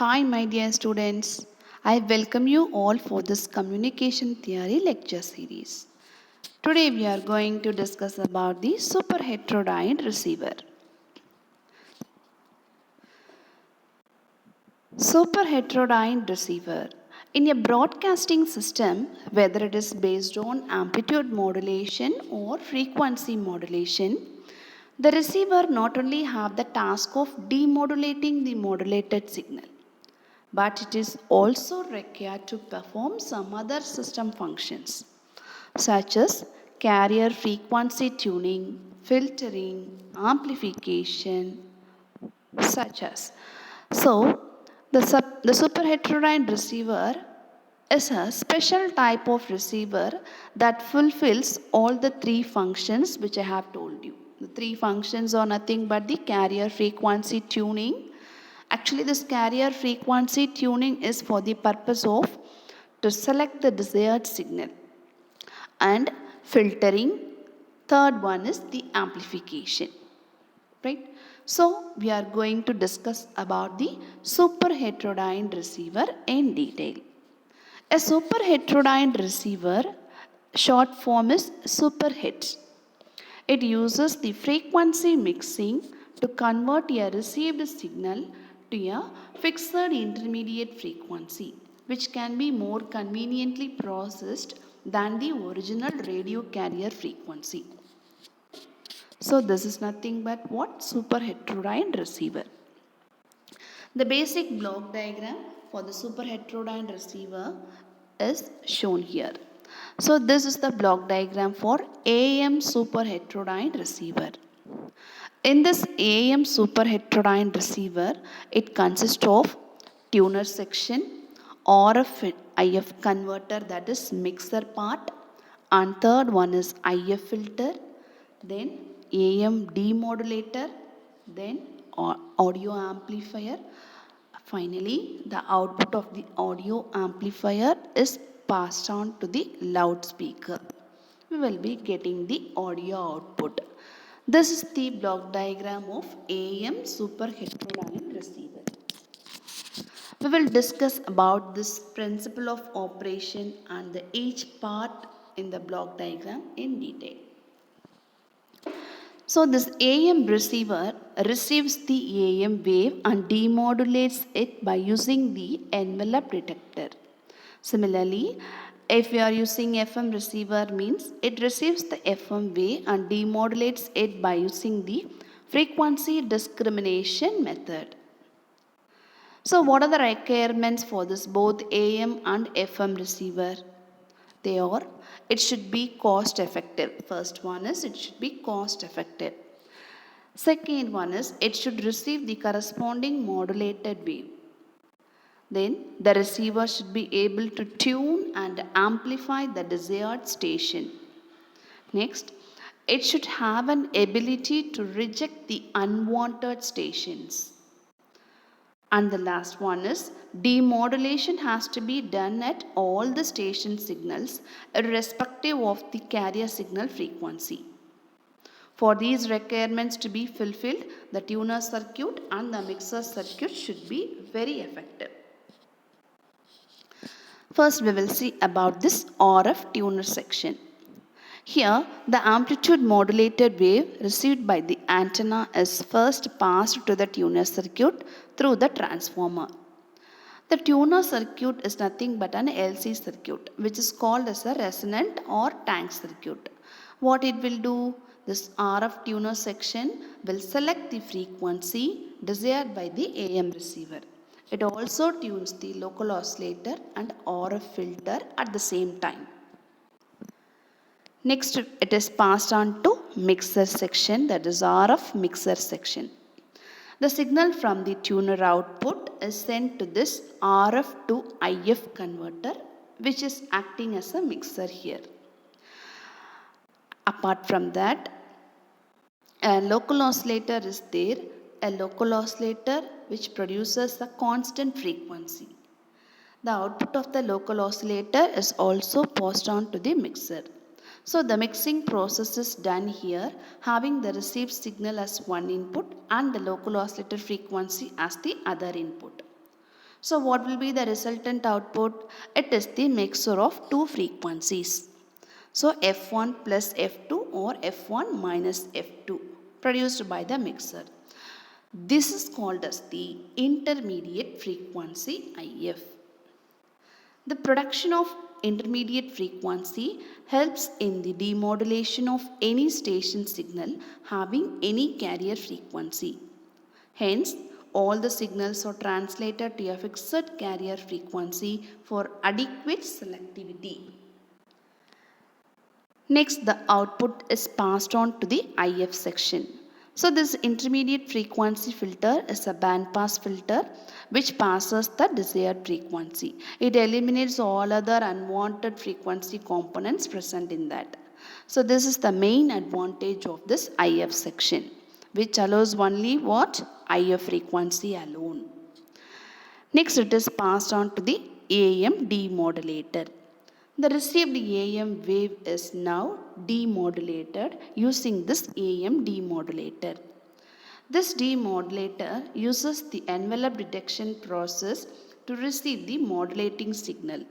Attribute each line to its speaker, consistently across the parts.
Speaker 1: Hi, my dear students. I welcome you all for this communication theory lecture series. Today we are going to discuss about the superheterodyne receiver. Superheterodyne receiver. In a broadcasting system, whether it is based on amplitude modulation or frequency modulation, the receiver not only have the task of demodulating the modulated signal, but it is also required to perform some other system functions such as carrier frequency tuning, filtering, amplification, such as. So, the superheterodyne receiver is a special type of receiver that fulfills all the three functions which I have told you. The three functions are nothing but the carrier frequency tuning. Actually, this carrier frequency tuning is for the purpose of to select the desired signal, and filtering. Third one is the amplification. Right? So we are going to discuss about the superheterodyne receiver in detail. A superheterodyne receiver, short form is superhet. It uses the frequency mixing to convert a received signal to a fixed intermediate frequency, which can be more conveniently processed than the original radio carrier frequency. So this is nothing but what? Superheterodyne receiver. The basic block diagram for the superheterodyne receiver is shown here. So this is the block diagram for AM superheterodyne receiver. In this AM superheterodyne receiver, it consists of tuner section, RF IF converter, that is mixer part, and third one is IF filter, then AM demodulator, then audio amplifier. Finally, the output of the audio amplifier is passed on to the loudspeaker. We will be getting the audio output. This is the block diagram of AM superheterodyne receiver. We will discuss about this principle of operation and the each part in the block diagram in detail. So this AM receiver receives the AM wave and demodulates it by using the envelope detector. Similarly, if we are using FM receiver, means it receives the FM wave and demodulates it by using the frequency discrimination method. So what are the requirements for this both AM and FM receiver? They are, it should be cost effective. First one is it should be cost effective. Second one is it should receive the corresponding modulated wave. Then the receiver should be able to tune and amplify the desired station. Next, it should have an ability to reject the unwanted stations. And the last one is demodulation has to be done at all the station signals irrespective of the carrier signal frequency. For these requirements to be fulfilled, the tuner circuit and the mixer circuit should be very effective. First, we will see about this RF tuner section. Here, the amplitude modulated wave received by the antenna is first passed to the tuner circuit through the transformer. The tuner circuit is nothing but an LC circuit, which is called as a resonant or tank circuit. What it will do? This RF tuner section will select the frequency desired by the AM receiver. It also tunes the local oscillator and RF filter at the same time. Next, it is passed on to mixer section, that is RF mixer section. The signal from the tuner output is sent to this RF to IF converter, which is acting as a mixer here. Apart from that, a local oscillator is there, a local oscillator which produces a constant frequency. The output of the local oscillator is also passed on to the mixer. So the mixing process is done here, having the received signal as one input and the local oscillator frequency as the other input. So what will be the resultant output? It is the mixture of two frequencies. So F1 plus F2 or F1 minus F2 produced by the mixer. This is called as the intermediate frequency IF. The production of intermediate frequency helps in the demodulation of any station signal having any carrier frequency. Hence, all the signals are translated to a fixed carrier frequency for adequate selectivity. Next, the output is passed on to the IF section. So this intermediate frequency filter is a band pass filter which passes the desired frequency. It eliminates all other unwanted frequency components present in that. So this is the main advantage of this IF section, which allows only what? IF frequency alone. Next, it is passed on to the AM demodulator. The received AM wave is now demodulated using this AM demodulator. This demodulator uses the envelope detection process to receive the modulating signal.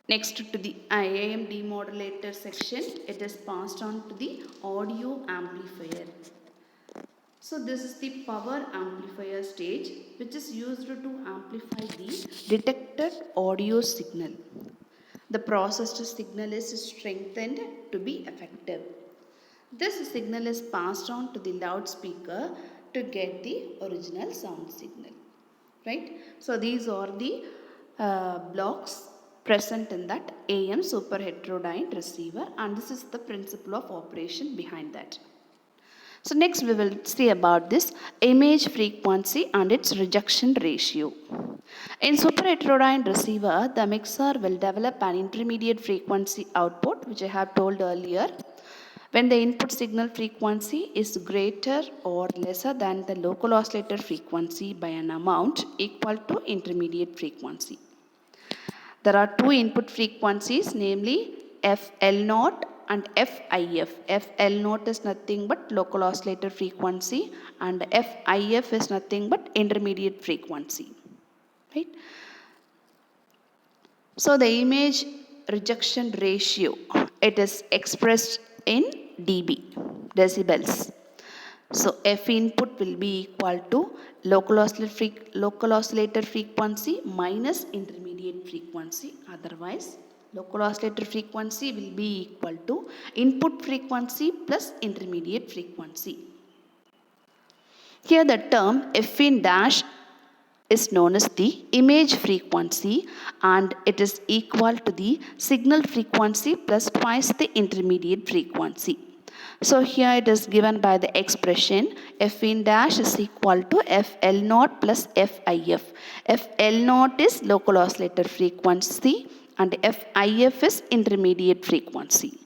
Speaker 1: Next to the AM demodulator section, it is passed on to the audio amplifier. So this is the power amplifier stage which is used to amplify the detected audio signal. The processed signal is strengthened to be effective. This signal is passed on to the loudspeaker to get the original sound signal. Right? So these are the blocks present in that AM super heterodyne receiver, and this is the principle of operation behind that. So next we will see about this image frequency and its rejection ratio. In super heterodyne receiver, the mixer will develop an intermediate frequency output, which I have told earlier, when the input signal frequency is greater or lesser than the local oscillator frequency by an amount equal to intermediate frequency. There are two input frequencies, namely FL0 and FIF. FL0 is nothing but local oscillator frequency and FIF is nothing but intermediate frequency. Right? So the image rejection ratio, it is expressed in dB, decibels. So F input will be equal to local oscillator frequency minus intermediate frequency. Otherwise, local oscillator frequency will be equal to input frequency plus intermediate frequency. Here the term F in dash is known as the image frequency, and it is equal to the signal frequency plus twice the intermediate frequency. So here it is given by the expression F in dash is equal to FL0 plus FIF. FL0 is local oscillator frequency and FIF is intermediate frequency.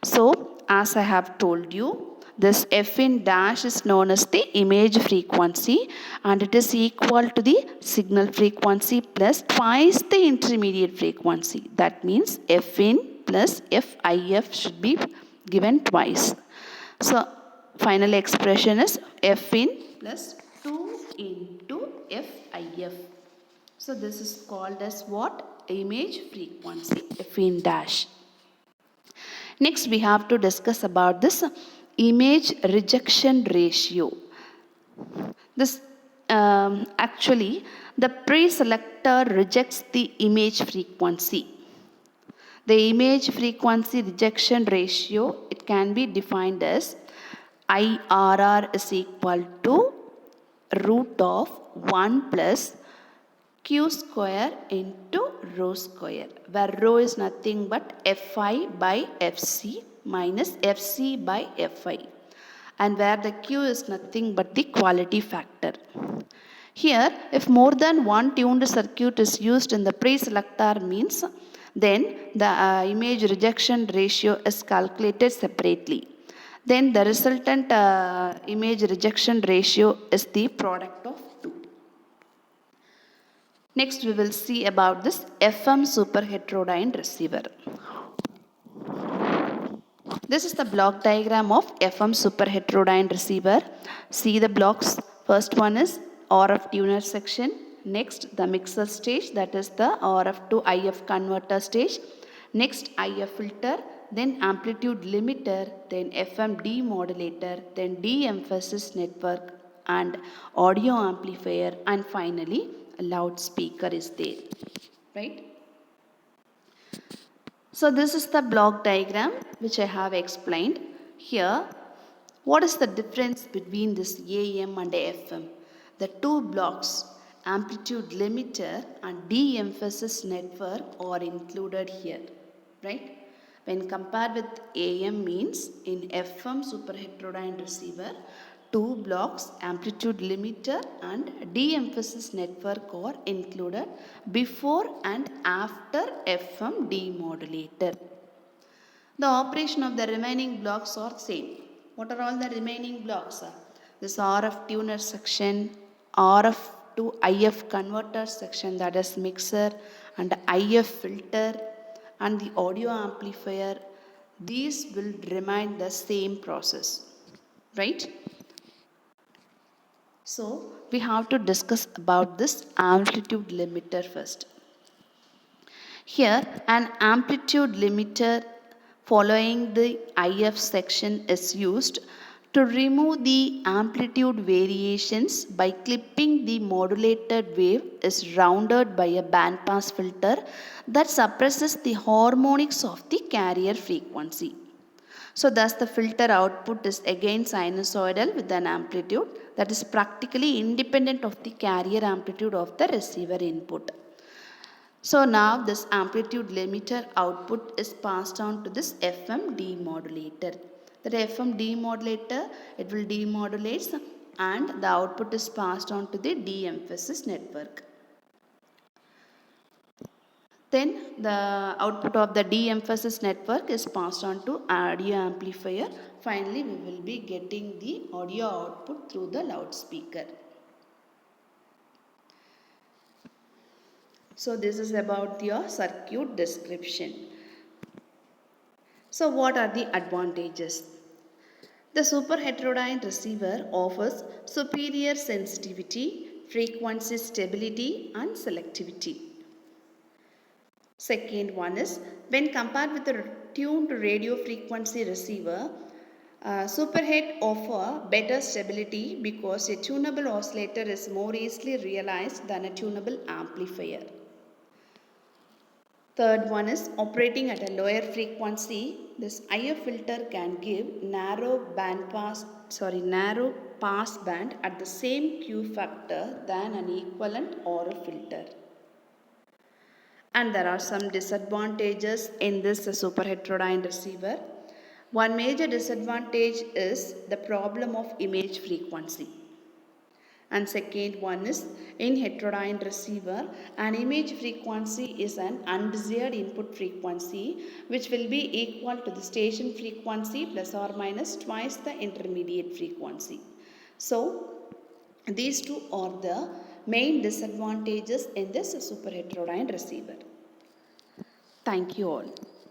Speaker 1: So as I have told you, this F in dash is known as the image frequency and it is equal to the signal frequency plus twice the intermediate frequency. That means F in plus FIF should be given twice. So final expression is F in plus 2 into FIF. So this is called as what? Image frequency, F in dash. Next we have to discuss about this image rejection ratio. This actually the preselector rejects the image frequency. The image frequency rejection ratio, it can be defined as IRR is equal to root of 1 plus Q square into rho square, where rho is nothing but Fi by Fc minus Fc by Fi, and where the Q is nothing but the quality factor. Here, if more than one tuned circuit is used in the preselector means, then the image rejection ratio is calculated separately. Then the resultant image rejection ratio is the product of two. Next we will see about this FM super heterodyne receiver. This is the block diagram of FM super heterodyne receiver. See the blocks. First one is RF tuner section. Next, the mixer stage, that is the RF to IF converter stage. Next, IF filter, then amplitude limiter, then FM demodulator, then de-emphasis network and audio amplifier, and finally a loudspeaker is there, right? So this is the block diagram which I have explained. Here, what is the difference between this AM and FM? The two blocks, amplitude limiter and de-emphasis network, are included here, right? When compared with AM means in FM super heterodyne receiver, two blocks, amplitude limiter and de-emphasis network are included before and after FM demodulator. The operation of the remaining blocks are same. What are all the remaining blocks? This RF tuner section, RF to IF converter section, that is mixer, and IF filter and the audio amplifier. These will remain the same process, right? So we have to discuss about this amplitude limiter first. Here, an amplitude limiter following the IF section is used to remove the amplitude variations by clipping the modulated wave is rounded by a bandpass filter that suppresses the harmonics of the carrier frequency. So thus the filter output is again sinusoidal with an amplitude that is practically independent of the carrier amplitude of the receiver input. So now this amplitude limiter output is passed on to this FM demodulator. That FM demodulator, it will demodulate and the output is passed on to the de-emphasis network. Then the output of the de-emphasis network is passed on to audio amplifier. Finally, we will be getting the audio output through the loudspeaker. So this is about your circuit description. So what are the advantages? The super heterodyne receiver offers superior sensitivity, frequency stability and selectivity. Second one is, when compared with the tuned radio frequency receiver, superhet offer better stability because a tunable oscillator is more easily realized than a tunable amplifier. Third one is, operating at a lower frequency, this IF filter can give narrow pass band at the same Q factor than an equivalent RF filter. And there are some disadvantages in this super heterodyne receiver. One major disadvantage is the problem of image frequency. And second one is, in heterodyne receiver, an image frequency is an undesired input frequency which will be equal to the station frequency plus or minus twice the intermediate frequency. So these two are the main disadvantages in this super heterodyne receiver. Thank you all.